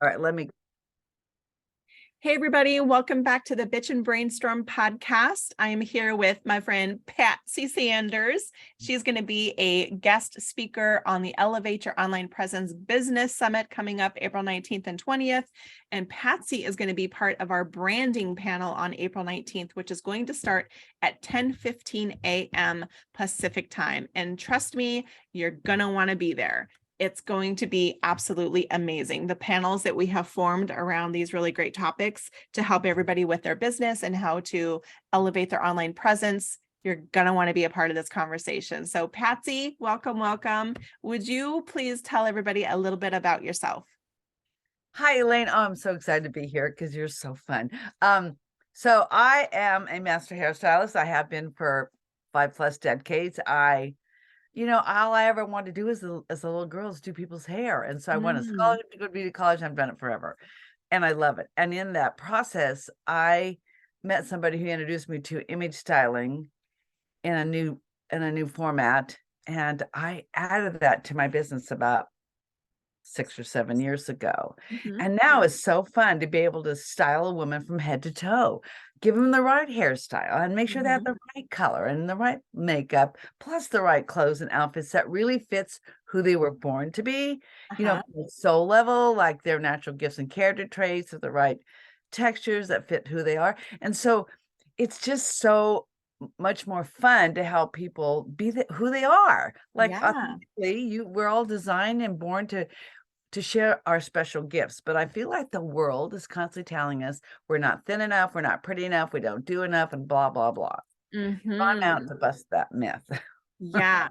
All right, let me. Hey, everybody. Welcome back to the Bitch and Brainstorm podcast. I am here with my friend Patsy Sanders. She's going to be a guest speaker on the Elevate Your Online Presence Business Summit coming up April 19th and 20th. And Patsy is going to be part of our branding panel on April 19th, which is going to start at 10:15 a.m. Pacific time. And trust me, you're going to want to be there. It's going to be absolutely amazing. The panels that we have formed around these really great topics to help everybody with their business and how to elevate their online presence. You're going to want to be a part of this conversation. So Patsy, welcome, welcome. Would you please tell everybody a little bit about yourself? Hi, Elaine. Oh, I'm so excited to be here because you're so fun. So I am a master hairstylist. I have been for 5+ decades. All I ever wanted to do as a little girl is do people's hair. And so I went to scholarship to go to beauty college, and I've done it forever. And I love it. And in that process, I met somebody who introduced me to image styling in a new format. And I added that to my business about 6 or 7 years ago. And now it's so fun to be able to style a woman from head to toe, give them the right hairstyle and make sure they have the right color and the right makeup, plus the right clothes and outfits that really fits who they were born to be, soul level, like their natural gifts and character traits, of the right textures that fit who they are. And so it's just so much more fun to help people be who they are. Like authentically, we're all designed and born to share our special gifts. But I feel like the world is constantly telling us we're not thin enough, we're not pretty enough, we don't do enough, and blah, blah, blah. So I'm out to bust that myth. Yeah.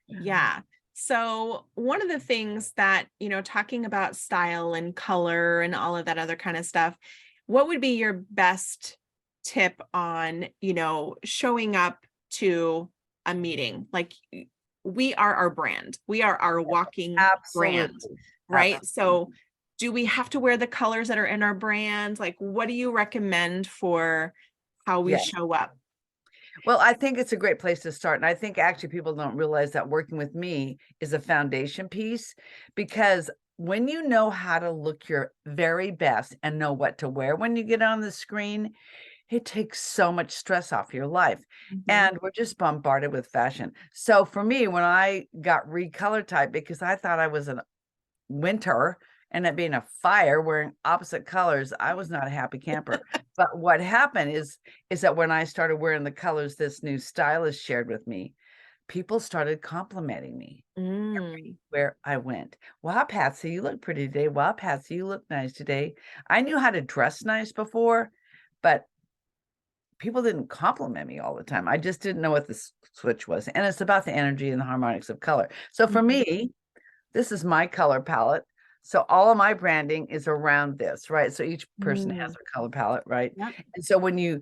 Yeah. So one of the things that, talking about style and color and all of that other kind of stuff, what would be your best tip on, showing up to a meeting? Like, we are our brand. We are our walking brand, right? Absolutely. So do we have to wear the colors that are in our brand? Like, what do you recommend for how we show up? Well, I think it's a great place to start. And I think actually people don't realize that working with me is a foundation piece, because when you know how to look your very best and know what to wear when you get on the screen, it takes so much stress off your life. And we're just bombarded with fashion. So for me, when I got recolor typed, because I thought I was a winter and it being a fire wearing opposite colors, I was not a happy camper. But what happened is that when I started wearing the colors this new stylist shared with me, people started complimenting me where I went. Wow, Patsy, you look pretty today. Wow, Patsy, you look nice today. I knew how to dress nice before, but people didn't compliment me all the time. I just didn't know what the switch was. And it's about the energy and the harmonics of color. So for me, this is my color palette. So all of my branding is around this, right? So each person has a color palette, right? Yep. And so when you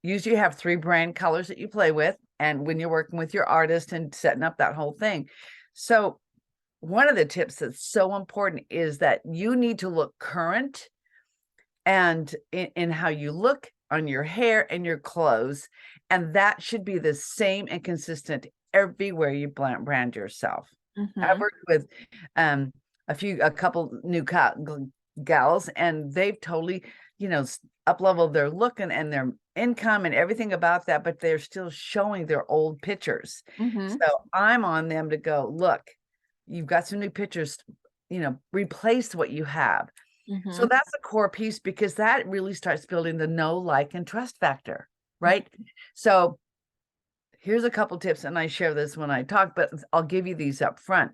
usually have 3 brand colors that you play with, and when you're working with your artist and setting up that whole thing. So one of the tips that's so important is that you need to look current and in how you look on your hair and your clothes. And that should be the same and consistent everywhere you brand yourself. I've worked with a couple new gals, and they've totally, up-leveled their look and their income and everything about that, but they're still showing their old pictures. So I'm on them to go, look, you've got some new pictures, replace what you have. So that's a core piece, because that really starts building the know, like, and trust factor, right? So here's a couple tips, and I share this when I talk, but I'll give you these up front.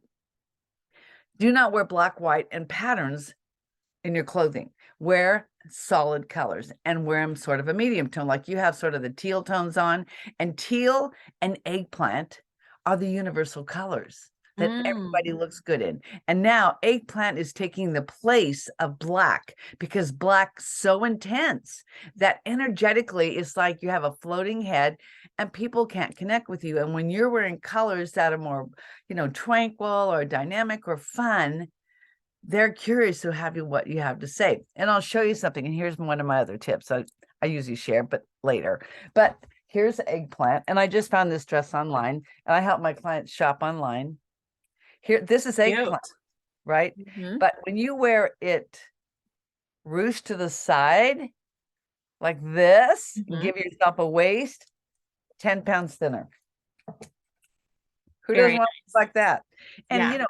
Do not wear black, white, and patterns in your clothing. Wear solid colors and wear them sort of a medium tone, like you have sort of the teal tones on, and teal and eggplant are the universal colors that everybody looks good in. And now eggplant is taking the place of black, because black's so intense that energetically it's like you have a floating head and people can't connect with you. And when you're wearing colors that are more, tranquil or dynamic or fun, they're curious to have what you have to say. And I'll show you something. And here's one of my other tips. I usually share, but later. But here's eggplant. And I just found this dress online, and I help my clients shop online. Here, this is eggplant, right? But when you wear it ruche to the side like this, and Mhm. give yourself a waist 10 pounds thinner. Who Very doesn't want to look like that? And Yeah.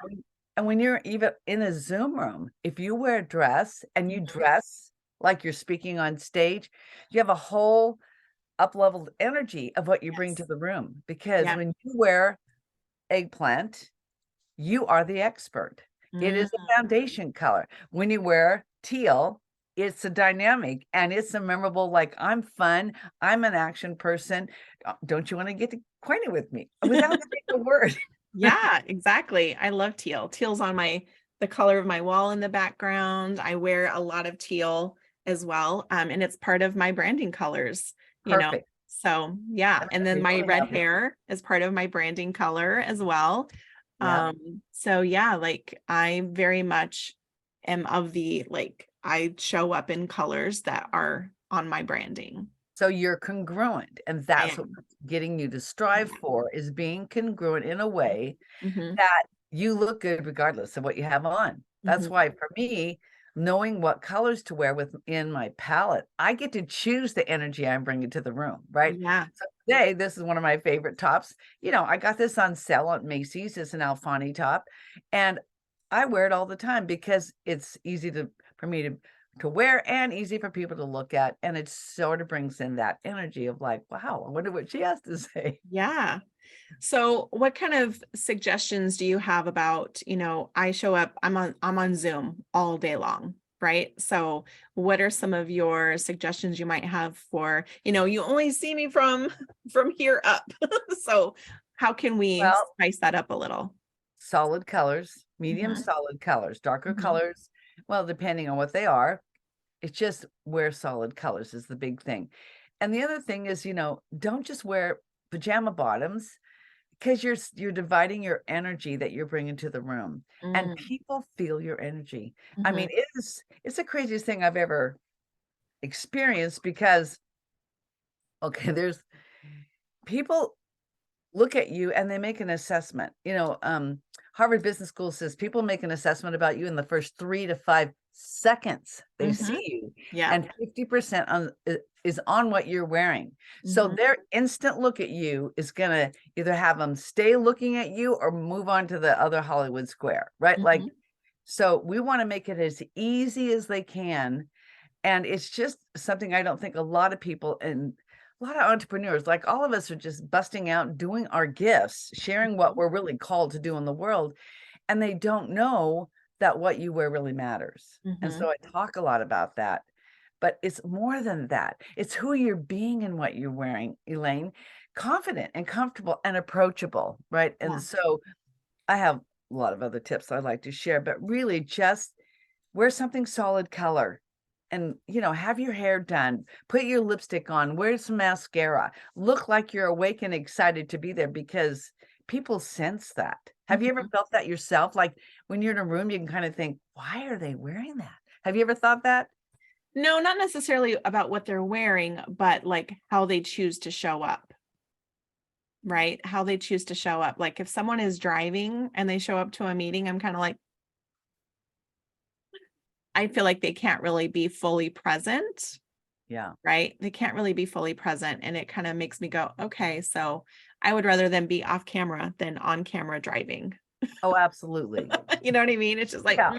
and when you're even in a Zoom room, if you wear a dress and you dress like you're speaking on stage, you have a whole up-leveled energy of what you bring to Yes. the room. Because Yeah. when you wear eggplant, you are the expert. It is a Mm. foundation color. When you wear teal, it's a dynamic and it's a memorable, like, I'm fun, I'm an action person. Don't you want to get acquainted with me without saying a word? Yeah, exactly. I love teal. Teal's on the color of my wall in the background. I wear a lot of teal as well. And it's part of my branding colors, you know. Perfect. So yeah. And then We my really red have it. hair is part of my branding color as well. Yeah. So yeah, like I very much am of I show up in colors that are on my branding. So you're congruent, and I that's what am. we're getting you to strive for, is being congruent in a way Hmm. that you look good regardless of what you have on. That's Hmm. why for me, knowing what colors to wear within my palette, I get to choose the energy I'm bringing to the room, right? Yeah. So today, this is one of my favorite tops. I got this on sale at Macy's. It's an Alfani top, and I wear it all the time because it's easy for me to wear and easy for people to look at, and it sort of brings in that energy of like, wow, I wonder what she has to say. Yeah. So what kind of suggestions do you have about, I show up, I'm on Zoom all day long, right? So what are some of your suggestions you might have for, you only see me from from here up. So how can we Well, spice that up a little? solid colors, medium Mhm. solid colors, darker Mhm. colors, well, depending on what they are. It's just wear solid colors is the big thing. And the other thing is, don't just wear pajama bottoms, because you're dividing your energy that you're bringing to the room, and Mm. people feel your energy. I Mhm. mean, it's the craziest thing I've ever experienced, because okay, there's people look at you and they make an assessment. Harvard Business School says people make an assessment about you in the first 3 to 5 seconds they Mhm. see you, Yeah. and 50% is on what you're wearing. So Mhm. their instant look at you is gonna either have them stay looking at you or move on to the other Hollywood square, right? Like, Mhm. so we want to make it as easy as they can, and it's just something I don't think a lot of people and a lot of entrepreneurs, like all of us, are just busting out, doing our gifts, sharing what we're really called to do in the world. And they don't know that what you wear really matters. And Mhm. so I talk a lot about that. But it's more than that. It's who you're being and what you're wearing, Elaine. Confident and comfortable and approachable, right? And Yeah. so I have a lot of other tips I'd like to share, but really just wear something solid color, and have your hair done, put your lipstick on, wear some mascara, look like you're awake and excited to be there, because people sense that. Have you ever Mhm. felt that yourself? Like, when you're in a room, you can kind of think, why are they wearing that? Have you ever thought that? No, not necessarily about what they're wearing, but like how they choose to show up. Right? How they choose to show up. Like if someone is driving and they show up to a meeting, I'm kind of like, I feel like they can't really be fully present, Yeah. right? They can't really be fully present. And it kind of makes me go, okay, so I would rather them be off camera than on camera driving. Oh, absolutely. You know what I mean? It's just like, Yeah.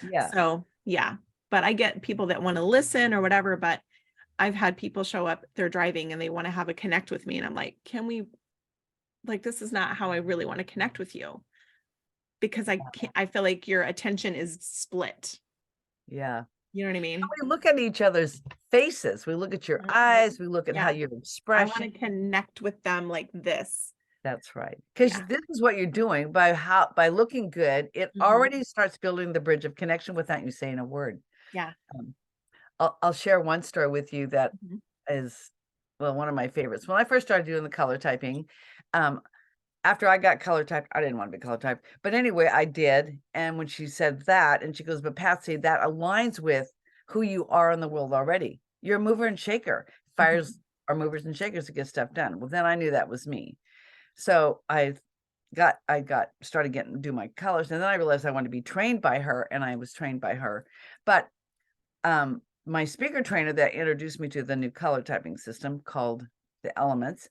Yeah. so yeah. But I get people that want to listen or whatever, but I've had people show up, they're driving and they want to have a connect with me. And I'm like, can we, like, this is not how I really want to connect with you. Because I feel like your attention is split. Yeah. You know what I mean? We look at each other's faces. We look at your Mhm. eyes. We look at how Yeah. your I want expression. to connect with them like this. That's right. Because Yeah. this is what you're doing by looking good. It Mhm. already starts building the bridge of connection without you saying a word. Yeah. Um, I'll share one story with you that Mhm. is, well, one of my favorites. When I first started doing the color typing, um, after I got color typed, I didn't want to be color typed, but anyway, I did. And when she said that, and she goes, "But Patsy, that aligns with who you are in the world already. You're a mover and shaker. Mhm. Fires are movers and shakers to get stuff done." Well, then I knew that was me. So I got started getting do my colors, and then I realized I wanted to be trained by her, and I was trained by her. But my speaker trainer that introduced me to the new color typing system called the Elements,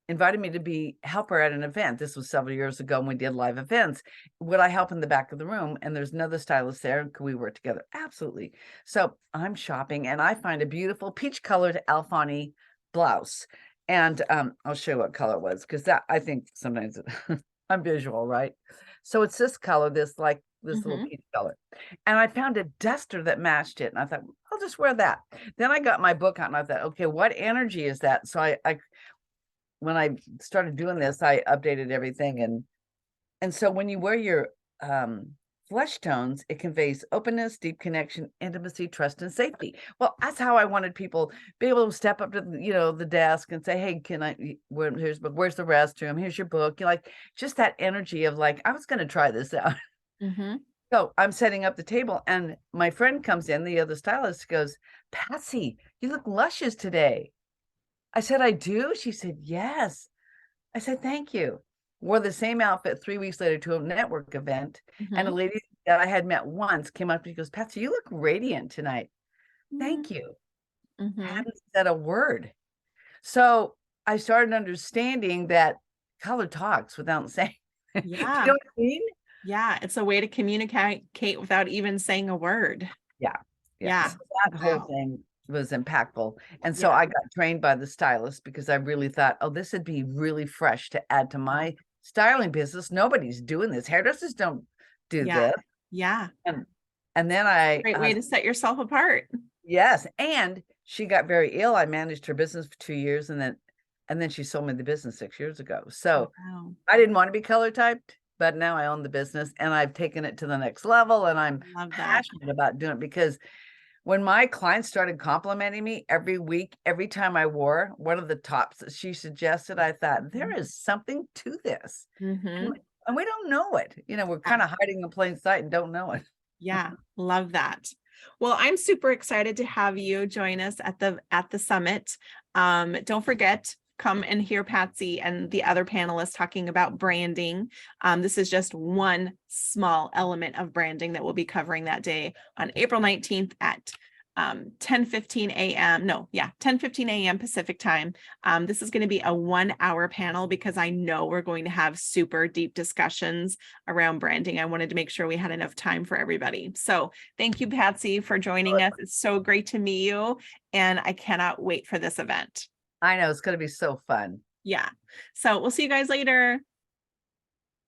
invited me to be helper at an event. This was several years ago when we did live events. Would I help in the back of the room? And there's another stylist there. Could we work together? Absolutely. So I'm shopping and I find a beautiful peach colored Alfani blouse. And I'll show you what color it was, because that, I think sometimes I'm visual, right? So it's this color, this little peach color. And I found a duster that matched it. And I thought, I'll just wear that. Then I got my book out and I thought, okay, what energy is that? So I when I started doing this, I updated everything. And so when you wear your flesh tones, it conveys openness, deep connection, intimacy, trust, and safety. Well, that's how I wanted people be able to step up to the desk and say, hey, can I, where's the restroom? Here's your book. Just that energy of like, I was going to try this out. So I'm setting up the table and my friend comes in, the other stylist goes, Patsy, you look luscious today. I said, I do? She said, yes. I said, thank you. Wore the same outfit 3 weeks later to a network event. And a lady that I had met once came up to me and goes, Patsy, you look radiant tonight. Thank you. I hadn't said a word. So I started understanding that color talks without saying. Yeah. You know what I mean? Yeah. It's a way to communicate without even saying a word. Yeah. So that whole thing was impactful. And so I got trained by the stylist because I really thought, oh, this would be really fresh to add to my styling business. Nobody's doing this. Hairdressers don't do this. Yeah. And then great way to set yourself apart. Yes. And she got very ill. I managed her business for 2 years and then she sold me the business 6 years ago. So I didn't want to be color typed, but now I own the business and I've taken it to the next level and I'm passionate about doing it because when my clients started complimenting me every week, every time I wore one of the tops that she suggested, I thought there is something to this. And we don't know it. We're kind of hiding in plain sight and don't know it. Yeah. Love that. Well, I'm super excited to have you join us at the summit. Don't forget, come and hear Patsy and the other panelists talking about branding. This is just one small element of branding that we'll be covering that day on April 19th at 10:15 a.m. Pacific time. This is going to be a 1-hour panel because I know we're going to have super deep discussions around branding. I wanted to make sure we had enough time for everybody. So thank you, Patsy, for joining us. It's so great to meet you. And I cannot wait for this event. I know it's going to be so fun. Yeah. So we'll see you guys later.